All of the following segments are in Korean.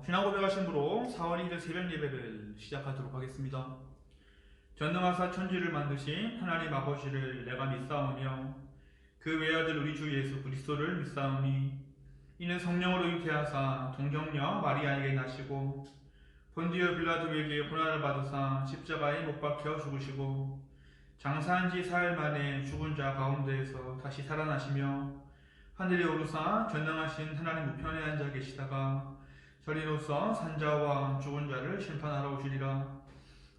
신앙 고백하심으로 4월 1일 새벽 예배를 시작하도록 하겠습니다. 전능하사 천지를 만드신 하나님 아버지를 내가 믿사오며 그 외아들 우리 주 예수 그리스도를 믿사오니 이는 성령으로 잉태하사 동정녀 마리아에게 나시고 본디오 빌라도에게 고난을 받으사 십자가에 못 박혀 죽으시고 장사한 지 사흘 만에 죽은 자 가운데에서 다시 살아나시며 하늘에 오르사 전능하신 하나님 우편에 앉아 계시다가 저리로서 산자와 죽은 자를 심판하러 오시리라.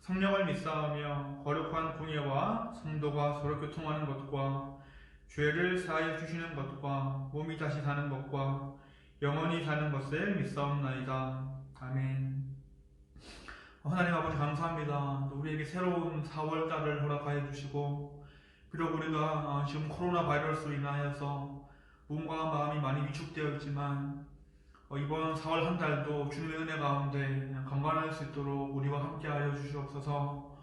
성령을 믿사오며 거룩한 공예와 성도가 서로 교통하는 것과 죄를 사하여 주시는 것과 몸이 다시 사는 것과 영원히 사는 것을 믿사옵나이다. 아멘. 하나님 아버지 감사합니다. 우리에게 새로운 4월달을 허락하여 주시고 비록 우리가 지금 코로나 바이러스로 인하여서 몸과 마음이 많이 위축되어 있지만 이번 4월 한 달도 주님의 은혜 가운데 강건할 수 있도록 우리와 함께하여 주시옵소서.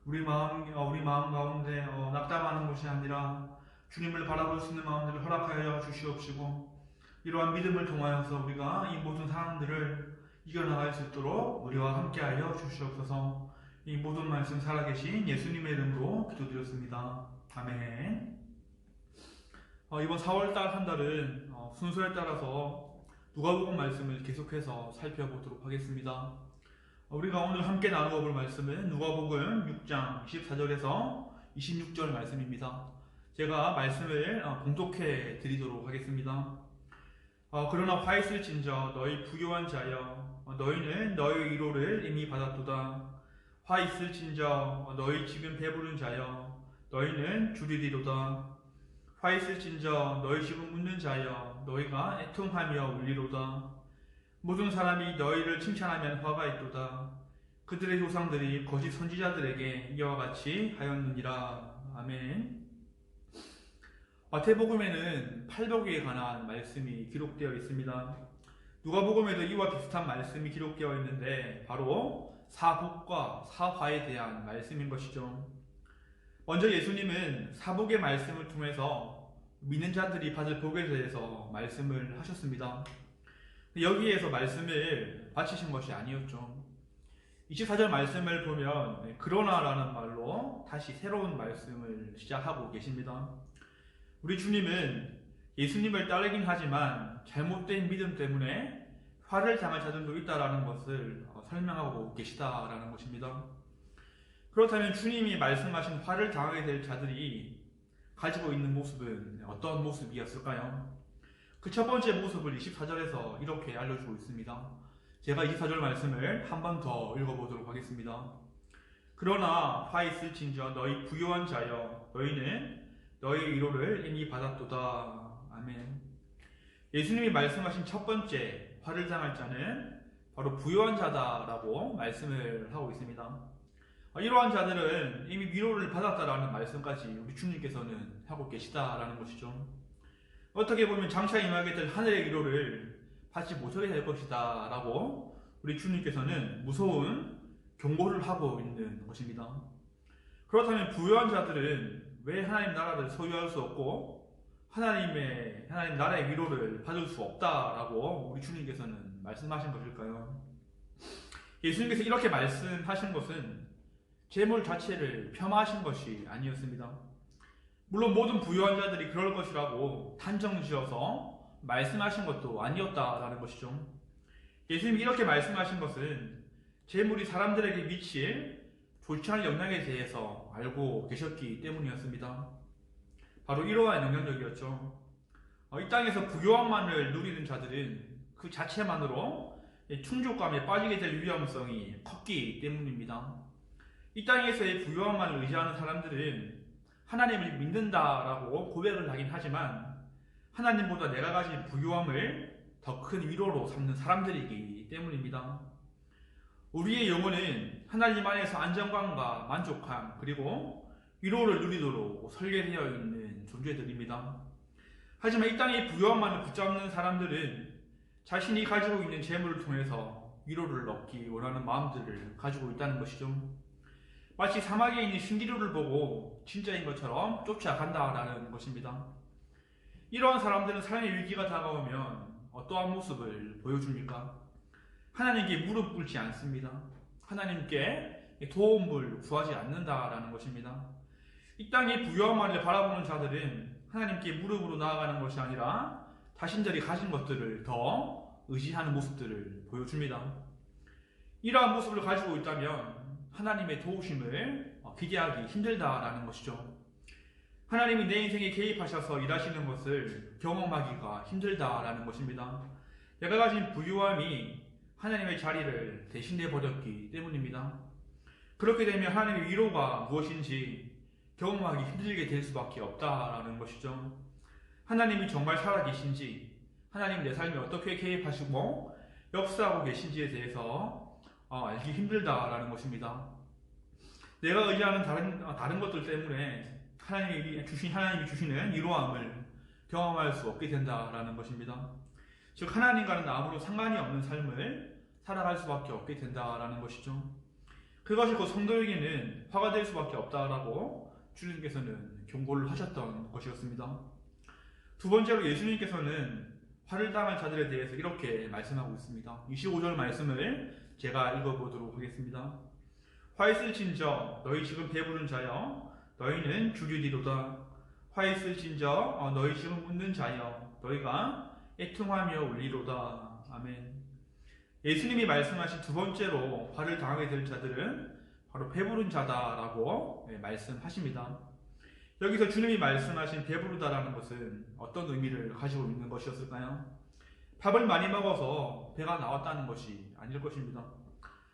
우리 마음 가운데 낙담하는 것이 아니라 주님을 바라볼 수 있는 마음들을 허락하여 주시옵시고 이러한 믿음을 통하여서 우리가 이 모든 상황들을 이겨나갈 수 있도록 우리와 함께하여 주시옵소서. 이 모든 말씀 살아계신 예수님의 이름으로 기도드렸습니다. 아멘. 이번 4월달 한 달은 순서에 따라서 누가복음 말씀을 계속해서 살펴보도록 하겠습니다. 우리가 오늘 함께 나누어 볼 말씀은 누가복음 6장 24절에서 26절 말씀입니다. 제가 말씀을 봉독해 드리도록 하겠습니다. 그러나 화 있을진저 너희 부요한 자여 너희는 너희 위로를 이미 받았도다. 화 있을진저 너희 지금 배부른 자여 너희는 주리리로다. 화 있을진저 너희 지금 웃는 자여 너희가 애통하며 울리로다. 모든 사람이 너희를 칭찬하면 화가 있도다. 그들의 조상들이 거짓 선지자들에게 이와 같이 하였느니라. 아멘. 마태복음에는 팔복에 관한 말씀이 기록되어 있습니다. 누가복음에도 이와 비슷한 말씀이 기록되어 있는데 바로 사복과 사화에 대한 말씀인 것이죠. 먼저 예수님은 사복의 말씀을 통해서 믿는 자들이 받을 복에 대해서 말씀을 하셨습니다. 여기에서 말씀을 마치신 것이 아니었죠. 24절 말씀을 보면 그러나라는 말로 다시 새로운 말씀을 시작하고 계십니다. 우리 주님은 예수님을 따르긴 하지만 잘못된 믿음 때문에 화를 당할 자들도 있다라는 것을 설명하고 계시다라는 것입니다. 그렇다면 주님이 말씀하신 화를 당하게 될 자들이 가지고 있는 모습은 어떤 모습이었을까요? 그 첫 번째 모습을 24절에서 이렇게 알려주고 있습니다. 제가 24절 말씀을 한 번 더 읽어보도록 하겠습니다. 그러나 화 있을진저 너희 부요한 자여 너희는 너희 위로를 이미 받았도다. 아멘. 예수님이 말씀하신 첫 번째 화를 당할 자는 바로 부요한 자다라고 말씀을 하고 있습니다. 이러한 자들은 이미 위로를 받았다라는 말씀까지 우리 주님께서는 하고 계시다라는 것이죠. 어떻게 보면 장차 임하게 될 하늘의 위로를 받지 못하게 될 것이다 라고 우리 주님께서는 무서운 경고를 하고 있는 것입니다. 그렇다면 부요한 자들은 왜 하나님 나라를 소유할 수 없고 하나님 나라의 위로를 받을 수 없다라고 우리 주님께서는 말씀하신 것일까요? 예수님께서 이렇게 말씀하신 것은 재물 자체를 폄하하신 것이 아니었습니다. 물론 모든 부유한 자들이 그럴 것이라고 단정지어서 말씀하신 것도 아니었다라는 것이죠. 예수님이 이렇게 말씀하신 것은 재물이 사람들에게 미칠 좋지 않은 영향에 대해서 알고 계셨기 때문이었습니다. 바로 이러한 영향력이었죠. 이 땅에서 부유함만을 누리는 자들은 그 자체만으로 충족감에 빠지게 될 위험성이 컸기 때문입니다. 이 땅에서의 부유함만을 의지하는 사람들은 하나님을 믿는다라고 고백을 하긴 하지만 하나님보다 내가 가진 부유함을 더 큰 위로로 삼는 사람들이기 때문입니다. 우리의 영혼은 하나님 안에서 안정감과 만족함 그리고 위로를 누리도록 설계되어 있는 존재들입니다. 하지만 이 땅의 부유함만을 붙잡는 사람들은 자신이 가지고 있는 재물을 통해서 위로를 얻기 원하는 마음들을 가지고 있다는 것이죠. 마치 사막에 있는 신기루를 보고 진짜인 것처럼 쫓아간다라는 것입니다. 이러한 사람들은 삶의 위기가 다가오면 어떠한 모습을 보여줍니까? 하나님께 무릎 꿇지 않습니다. 하나님께 도움을 구하지 않는다라는 것입니다. 이 땅의 부유함만을 바라보는 자들은 하나님께 무릎으로 나아가는 것이 아니라 자신들이 가진 것들을 더 의지하는 모습들을 보여줍니다. 이러한 모습을 가지고 있다면 하나님의 도우심을 기대하기 힘들다라는 것이죠. 하나님이 내 인생에 개입하셔서 일하시는 것을 경험하기가 힘들다라는 것입니다. 내가 가진 부유함이 하나님의 자리를 대신해 버렸기 때문입니다. 그렇게 되면 하나님의 위로가 무엇인지 경험하기 힘들게 될 수밖에 없다라는 것이죠. 하나님이 정말 살아계신지, 하나님이 내 삶에 어떻게 개입하시고 역사하고 계신지에 대해서 알기 힘들다라는 것입니다. 내가 의지하는 다른 것들 때문에 하나님이 주시는 위로함을 경험할 수 없게 된다라는 것입니다. 즉 하나님과는 아무런 상관이 없는 삶을 살아갈 수밖에 없게 된다라는 것이죠. 그것이 곧 성도에게는 화가 될 수밖에 없다라고 주님께서는 경고를 하셨던 것이었습니다. 두 번째로 예수님께서는 화를 당한 자들에 대해서 이렇게 말씀하고 있습니다. 25절 말씀을 제가 읽어보도록 하겠습니다. 화 있을진저 너희 지금 배부른 자여 너희는 주리리로다. 화 있을진저 너희 지금 웃는 자여 너희가 애통하며 울리로다. 아멘. 예수님이 말씀하신 두 번째로 화를 당하게 될 자들은 바로 배부른 자다라고 말씀하십니다. 여기서 주님이 말씀하신 배부르다라는 것은 어떤 의미를 가지고 있는 것이었을까요? 밥을 많이 먹어서 배가 나왔다는 것이 아닐 것입니다.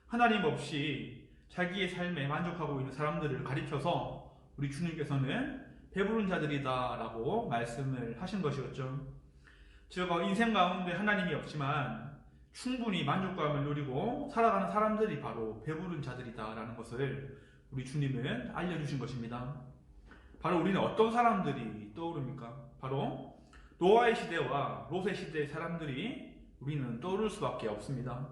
하나님 없이 자기의 삶에 만족하고 있는 사람들을 가리켜서 우리 주님께서는 배부른 자들이다라고 말씀을 하신 것이었죠. 즉 인생 가운데 하나님이 없지만 충분히 만족감을 누리고 살아가는 사람들이 바로 배부른 자들이다라는 것을 우리 주님은 알려주신 것입니다. 바로 우리는 어떤 사람들이 떠오릅니까? 바로 노아의 시대와 롯의 시대의 사람들이 우리는 떠오를 수밖에 없습니다.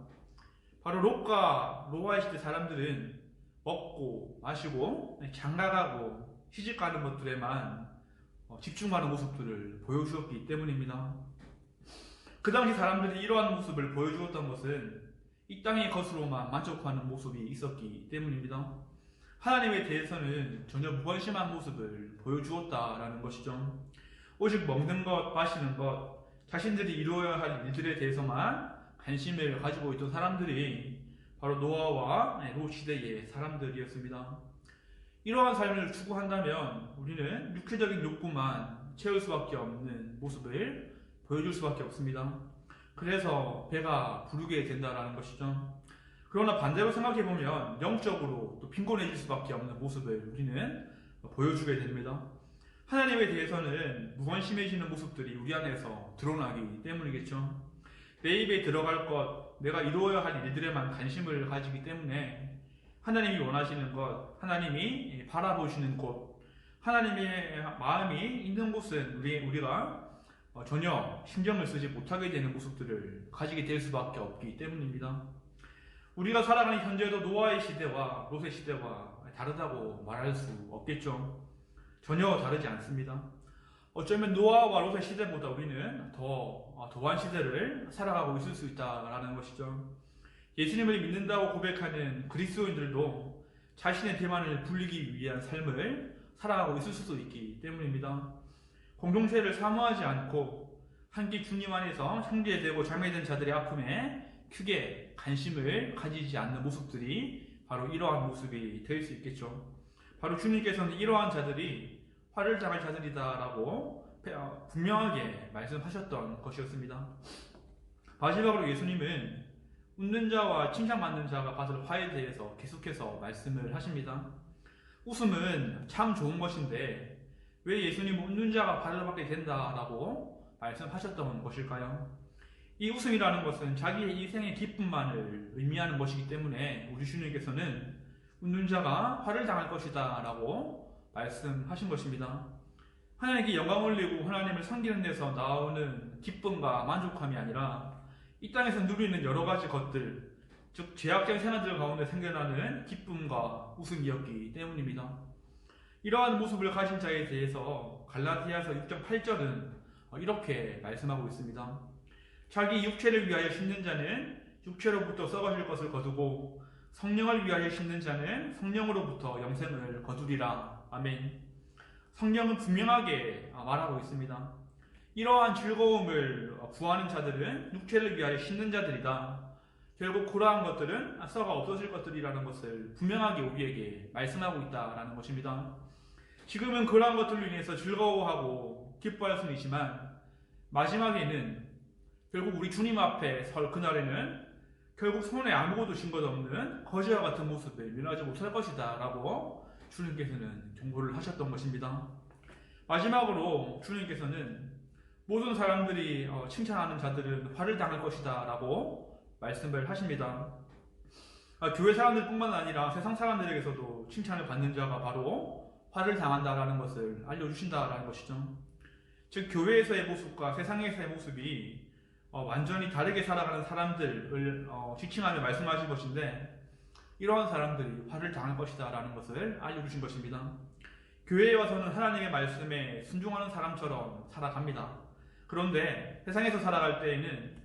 바로 롯과 노아의 시대 사람들은 먹고 마시고 장가가고 시집가는 것들에만 집중하는 모습들을 보여주었기 때문입니다. 그 당시 사람들이 이러한 모습을 보여주었던 것은 이 땅의 것으로만 만족하는 모습이 있었기 때문입니다. 하나님에 대해서는 전혀 무관심한 모습을 보여주었다라는 것이죠. 오직 먹는 것, 마시는 것, 자신들이 이루어야 할 일들에 대해서만 관심을 가지고 있던 사람들이 바로 노아와 롯 시대의 사람들이었습니다. 이러한 삶을 추구한다면 우리는 육체적인 욕구만 채울 수밖에 없는 모습을 보여줄 수밖에 없습니다. 그래서 배가 부르게 된다는 것이죠. 그러나 반대로 생각해보면 영적으로 또 빈곤해질 수밖에 없는 모습을 우리는 보여주게 됩니다. 하나님에 대해서는 무관심해지는 모습들이 우리 안에서 드러나기 때문이겠죠. 내 입에 들어갈 것, 내가 이루어야 할 일들에만 관심을 가지기 때문에 하나님이 원하시는 것, 하나님이 바라보시는 곳, 하나님의 마음이 있는 곳은 우리가 전혀 신경을 쓰지 못하게 되는 모습들을 가지게 될 수밖에 없기 때문입니다. 우리가 살아가는 현재도 노아의 시대와 롯의 시대와 다르다고 말할 수 없겠죠. 전혀 다르지 않습니다. 어쩌면 노아와 롯의 시대보다 우리는 더한 시대를 살아가고 있을 수 있다라는 것이죠. 예수님을 믿는다고 고백하는 그리스도인들도 자신의 대만을 불리기 위한 삶을 살아가고 있을 수도 있기 때문입니다. 공동체를 사모하지 않고 함께 주님 안에서 형제되고 자매된 자들의 아픔에 크게 관심을 가지지 않는 모습들이 바로 이러한 모습이 될 수 있겠죠. 바로 주님께서는 이러한 자들이 화를 당할 자들이다라고 분명하게 말씀하셨던 것이었습니다. 마지막으로 예수님은 웃는 자와 칭찬받는 자가 받을 화에 대해서 계속해서 말씀을 하십니다. 웃음은 참 좋은 것인데 왜 예수님은 웃는 자가 받을 받게 된다라고 말씀하셨던 것일까요? 이 웃음이라는 것은 자기의 인생의 기쁨만을 의미하는 것이기 때문에 우리 주님께서는 웃는 자가 화를 당할 것이다 라고 말씀하신 것입니다. 하나님께 영광 올리고 하나님을 섬기는 데서 나오는 기쁨과 만족함이 아니라 이 땅에서 누리는 여러 가지 것들, 즉 죄악된 생활들 가운데 생겨나는 기쁨과 웃음이었기 때문입니다. 이러한 모습을 가진 자에 대해서 갈라디아서 6.8절은 이렇게 말씀하고 있습니다. 자기 육체를 위하여 심는 자는 육체로부터 썩어질 것을 거두고 성령을 위하여 심는 자는 성령으로부터 영생을 거두리라. 아멘. 성령은 분명하게 말하고 있습니다. 이러한 즐거움을 구하는 자들은 육체를 위하여 심는 자들이다. 결국 그러한 것들은 썩어 없어질 것들이라는 것을 분명하게 우리에게 말씀하고 있다라는 것입니다. 지금은 그러한 것들로 인해서 즐거워하고 기뻐할 수는 있지만 마지막에는 결국 우리 주님 앞에 설 그날에는 결국 손에 아무것도 쥔 것 없는 거지와 같은 모습을 면하지 못할 것이다 라고 주님께서는 경고를 하셨던 것입니다. 마지막으로 주님께서는 모든 사람들이 칭찬하는 자들은 화를 당할 것이다 라고 말씀을 하십니다. 교회 사람들뿐만 아니라 세상 사람들에게서도 칭찬을 받는 자가 바로 화를 당한다라는 것을 알려주신다라는 것이죠. 즉 교회에서의 모습과 세상에서의 모습이 완전히 다르게 살아가는 사람들을 지칭하며 말씀하신 것인데 이러한 사람들이 화를 당할 것이다 라는 것을 알려주신 것입니다. 교회에 와서는 하나님의 말씀에 순종하는 사람처럼 살아갑니다. 그런데 세상에서 살아갈 때에는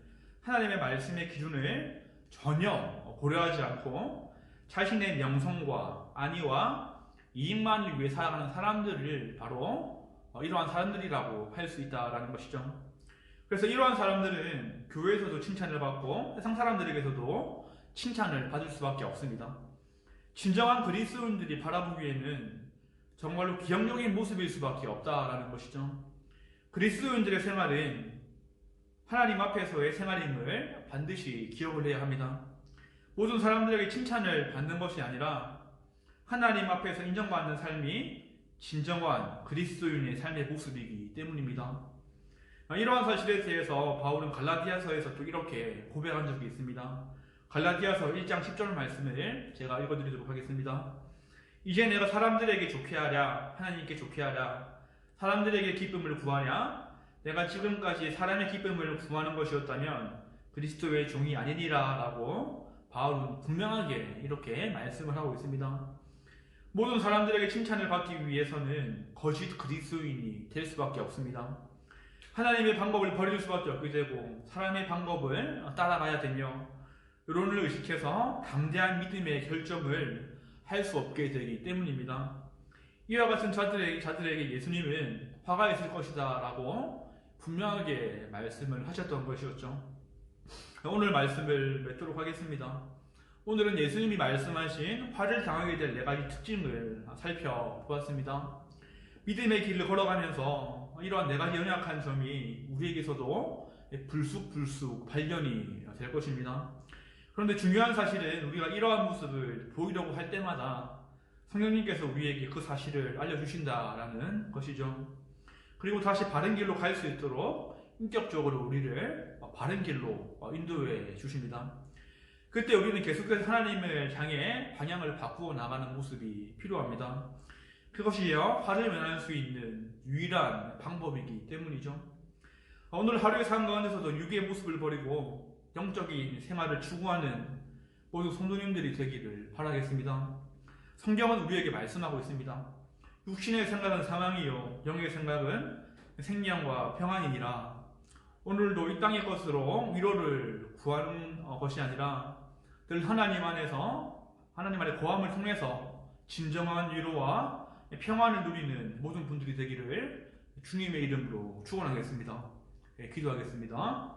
하나님의 말씀의 기준을 전혀 고려하지 않고 자신의 명성과 안위와 이익만을 위해 살아가는 사람들을 바로 이러한 사람들이라고 할 수 있다라는 것이죠. 그래서 이러한 사람들은 교회에서도 칭찬을 받고 세상 사람들에게서도 칭찬을 받을 수밖에 없습니다. 진정한 그리스도인들이 바라보기에는 정말로 기형적인 모습일 수밖에 없다라는 것이죠. 그리스도인들의 생활은 하나님 앞에서의 생활임을 반드시 기억을 해야 합니다. 모든 사람들에게 칭찬을 받는 것이 아니라 하나님 앞에서 인정받는 삶이 진정한 그리스도인의 삶의 모습이기 때문입니다. 이러한 사실에 대해서 바울은 갈라디아서에서 또 이렇게 고백한 적이 있습니다. 갈라디아서 1장 10절 말씀을 제가 읽어드리도록 하겠습니다. 이제 내가 사람들에게 좋게 하랴 하나님께 좋게 하랴 사람들에게 기쁨을 구하랴 내가 지금까지 사람의 기쁨을 구하는 것이었다면 그리스도의 종이 아니니라 라고 바울은 분명하게 이렇게 말씀을 하고 있습니다. 모든 사람들에게 칭찬을 받기 위해서는 거짓 그리스도인이 될 수밖에 없습니다. 하나님의 방법을 버릴 수밖에 없게 되고 사람의 방법을 따라가야 되며 여론을 의식해서 담대한 믿음의 결정을 할 수 없게 되기 때문입니다. 이와 같은 자들에게 예수님은 화가 있을 것이다 라고 분명하게 말씀을 하셨던 것이었죠. 오늘 말씀을 맺도록 하겠습니다. 오늘은 예수님이 말씀하신 화를 당하게 될 네 가지 특징을 살펴보았습니다. 믿음의 길을 걸어가면서 이러한 네 가지 연약한 점이 우리에게서도 불쑥불쑥 발견이 될 것입니다. 그런데 중요한 사실은 우리가 이러한 모습을 보이려고 할 때마다 성령님께서 우리에게 그 사실을 알려주신다라는 것이죠. 그리고 다시 바른 길로 갈 수 있도록 인격적으로 우리를 바른 길로 인도해 주십니다. 그때 우리는 계속해서 하나님을 향해 방향을 바꾸어 나가는 모습이 필요합니다. 그것이요 화를 면할 수 있는 유일한 방법이기 때문이죠. 오늘 하루의 삶 가운데서도 육의 모습을 버리고 영적인 생활을 추구하는 모두 성도님들이 되기를 바라겠습니다. 성경은 우리에게 말씀하고 있습니다. 육신의 생각은 사망이요 영의 생각은 생명과 평안이니라. 오늘도 이 땅의 것으로 위로를 구하는 것이 아니라 늘 하나님 안에서 하나님 안에 거함을 통해서 진정한 위로와 평안을 누리는 모든 분들이 되기를 주님의 이름으로 축원하겠습니다. 기도하겠습니다.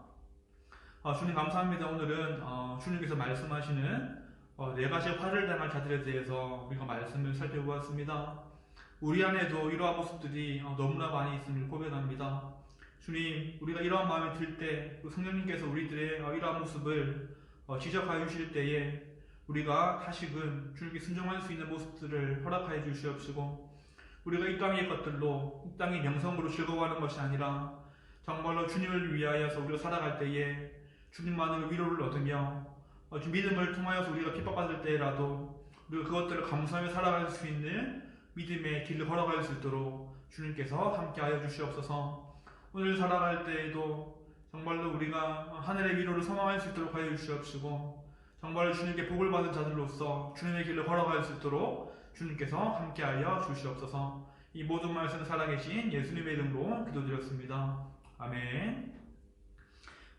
주님 감사합니다. 오늘은 주님께서 말씀하시는 네 가지 화를 당할 자들에 대해서 우리가 말씀을 살펴보았습니다. 우리 안에도 이러한 모습들이 너무나 많이 있음을 고백합니다. 주님, 우리가 이러한 마음이 들 때 성령님께서 우리들의 이러한 모습을 지적하여 주실 때에 우리가 다시금 주님께 순종할 수 있는 모습들을 허락하여 주시옵시고 우리가 이 땅의 것들로 이 땅의 명성으로 즐거워하는 것이 아니라 정말로 주님을 위하여서 우리가 살아갈 때에 주님만으로 위로를 얻으며 믿음을 통하여서 우리가 핍박받을 때라도 우리가 그것들을 감수하며 살아갈 수 있는 믿음의 길을 걸어갈 수 있도록 주님께서 함께하여 주시옵소서. 오늘 살아갈 때에도 정말로 우리가 하늘의 위로를 소망할 수 있도록 하여 주시옵시고 정말로 주님께 복을 받은 자들로서 주님의 길을 걸어갈 수 있도록 주님께서 함께하여 주시옵소서. 이 모든 말씀을 살아계신 예수님의 이름으로 기도드렸습니다. 아멘.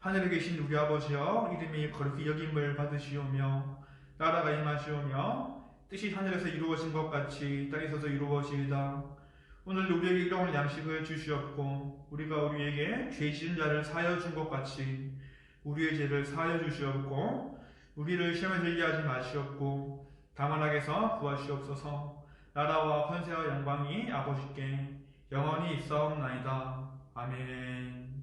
하늘에 계신 우리 아버지여, 이름이 거룩히 여김을 받으시오며 나라가 임하시오며 뜻이 하늘에서 이루어진 것 같이 땅에서도 이루어지이다. 오늘 우리에게 일용할 양식을 주시옵고 우리가 우리에게 죄 지은 자를 사하여 준 것 같이 우리의 죄를 사하여 주시옵고 우리를 시험에 들게 하지 마시옵고 다만 악에서 구하시옵소서. 나라와 권세와 영광이 아버지께 영원히 있사옵나이다. 아멘.